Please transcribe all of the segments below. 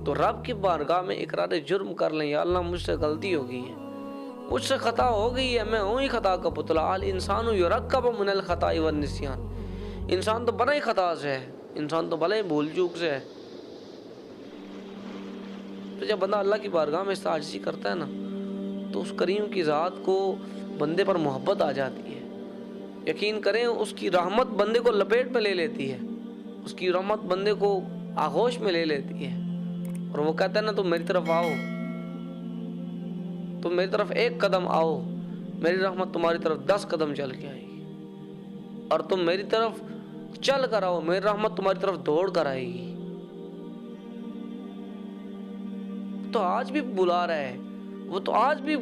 تو رب کی بارگاہ میں اقرار جرم کر لیں، یا اللہ مجھ سے غلطی ہو گئی ہے، مجھ سے خطا ہو گئی ہے، میں ہوں ہی خطا کا پتلا، الانسان یرکب من الخطاء والنسیان، انسان تو بنا ہی خطا سے ہے، انسان تو بھلے ہی بھول چوک سے ہے۔ تو جب بندہ اللہ کی بارگاہ میں اس عاجزی کرتا ہے نا، تو اس کریم کی ذات کو بندے پر محبت آ جاتی ہے۔ یقین کریں اس کی رحمت بندے کو لپیٹ میں لے لیتی ہے، اس کی رحمت بندے کو آغوش میں لے لیتی ہے، اور وہ کہتا ہے نا تم میری طرف آؤ، تم میری طرف ایک قدم آؤ، میری رحمت تمہاری طرف 10 قدم چل کے آئے گی، اور تم میری طرف چل کر آؤ، میری رحمت تمہاری طرف دوڑ کر آئے گی۔ تو آج بھی بلا رہا ہے، وہ تو آج بھی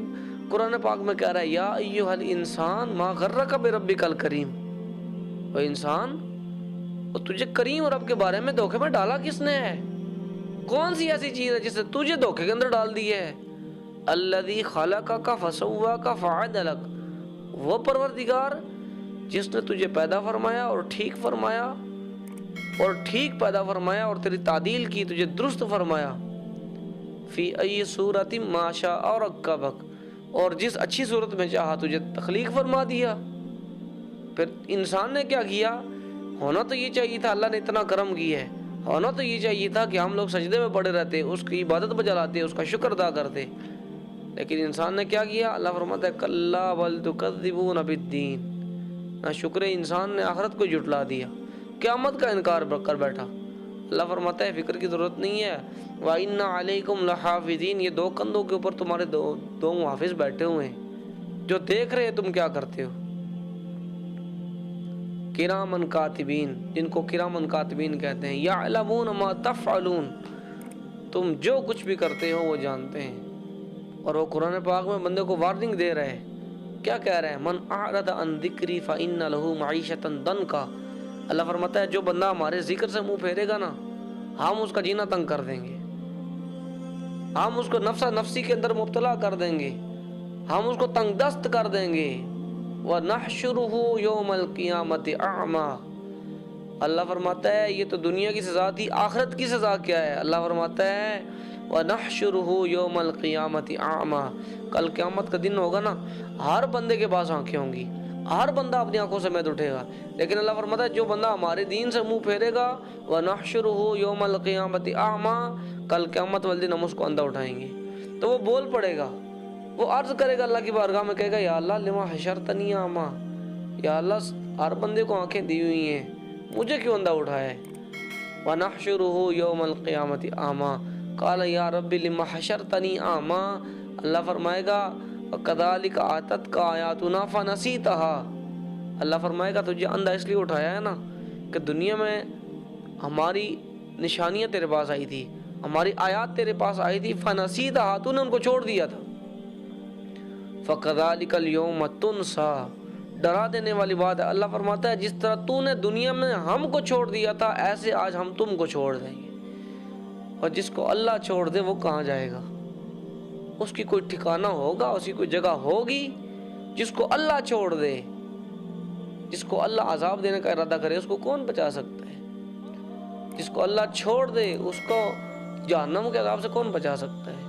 قرآن پاک میں کہہ رہا ہے یا ایھا الانسان ما غرک بربک الکریم، وہ انسان، وہ تجھے کریم رب کے بارے میں دھوکے میں ڈالا کس نے ہے؟ کون سی ایسی چیز ہے جس نے تجھے دھوکے کے اندر ڈال دی ہے؟ الذی خلقک فسواک فعدلک، وہ پروردگار جس نے تجھے پیدا فرمایا اور ٹھیک فرمایا، اور ٹھیک پیدا فرمایا اور تیری تعدیل کی، تجھے درست فرمایا، فی ای صورت ما شاء اور رکبک، اور جس اچھی صورت میں چاہا تجھے تخلیق فرما دیا۔ پھر انسان نے کیا کیا؟ ہونا تو یہ چاہیے تھا، اللہ نے اتنا کرم کیا ہے، ہونا تو یہ چاہیے تھا کہ ہم لوگ سجدے میں پڑے رہتے، اس کی عبادت بجلاتے، اس کا شکر ادا کرتے، لیکن انسان نے کیا کیا؟ اللہ فرماتا ہے کلا بل تکذبون بالدین، نہ شکر انسان نے آخرت کو جھٹلا دیا، قیامت کا انکار کر بیٹھا۔ اللہ فرماتا ہے فکر کی ضرورت نہیں ہے، وَإِنَّ عَلَيْكُمْ لَحَافِظِينَ، یہ 2 کندھوں کے اوپر تمہارے دو محافظ بیٹھے ہوئے ہیں جو دیکھ رہے ہیں تم کیا کرتے ہو۔ کرامن کاتبین، جن کو کرامن کاتبین کہتے ہیں، یعلمون ما تفعلون، تم جو کچھ بھی کرتے ہو وہ جانتے ہیں۔ اور وہ قرآن پاک میں بندے کو وارننگ دے رہے ہیں، کیا کہہ رہے ہیں؟ من اعرض عن ذکری فإن له معیشۃ ضنکا، اللہ فرماتا ہے جو بندہ ہمارے ذکر سے منہ پھیرے گا نا، ہم اس کا جینا تنگ کر دیں گے، ہم اس کو نفسا نفسی کے اندر مبتلا کر دیں گے، ہم اس کو تنگ دست کر دیں گے۔ وَنَحْشُرُهُ يَوْمَ الْقِيَامَةِ أَعْمَى، اللہ فرماتا ہے یہ تو دنیا کی سزا تھی، آخرت کی سزا کیا ہے؟ اللہ فرماتا ہے وَنَحْشُرُهُ يَوْمَ الْقِيَامَةِ أَعْمَى، کل قیامت کا دن ہوگا نا، ہر بندے کے پاس آنکھیں ہوں گی، ہر بندہ اپنی آنکھوں سمیت اٹھے گا، لیکن اللہ فرماتا ہے جو بندہ ہمارے دین سے منہ پھیرے گا، وَنَحْشُرُهُ يَوْمَ الْقِيَامَةِ أَعْمَى، کل قیامت والے دن ہم اس کو اندھا اٹھائیں گے۔ تو وہ بول پڑے گا، وہ عرض کرے گا اللہ کی بارگاہ میں، کہے گا یا اللہ لما حشرتنی اعمیٰ، یا اللہ ہر بندے کو آنکھیں دی ہوئی ہیں، مجھے کیوں اندھا اٹھایا ہے؟ وَنَحْشُرُهُ يَوْمَ الْقِيَامَةِ أَعْمَى قَالَ يَا رَبِّ لِمَ حَشَرْتَنِي أَعْمَى، اللہ فرمائے گا وَكَذَلِكَ آتَتْكَ آيَاتُنَا فَنَسِيتَهَا، اللہ فرمائے گا تجھے اندھا اس لیے اٹھایا ہے نا کہ دنیا میں ہماری نشانیاں تیرے پاس آئی تھی، ہماری آیات تیرے پاس آئی تھی، فَنَسِيتَهَا، تو نے ان کو چھوڑ دیا تھا۔ فَكَذَلِكَ الْيَوْمَ تُنْسَى، ڈرا دینے والی بات ہے، اللہ فرماتا ہے جس طرح تو نے دنیا میں ہم کو چھوڑ دیا تھا، ایسے آج ہم تم کو چھوڑ دیں گے۔ اور جس کو اللہ چھوڑ دے وہ کہاں جائے گا؟ اس کی کوئی ٹھکانہ ہوگا، اس کی کوئی جگہ ہوگی؟ جس کو اللہ چھوڑ دے، جس کو اللہ عذاب دینے کا ارادہ کرے، اس کو کون بچا سکتا ہے؟ جس کو اللہ چھوڑ دے اس کو جہنم کے عذاب سے کون بچا سکتا ہے؟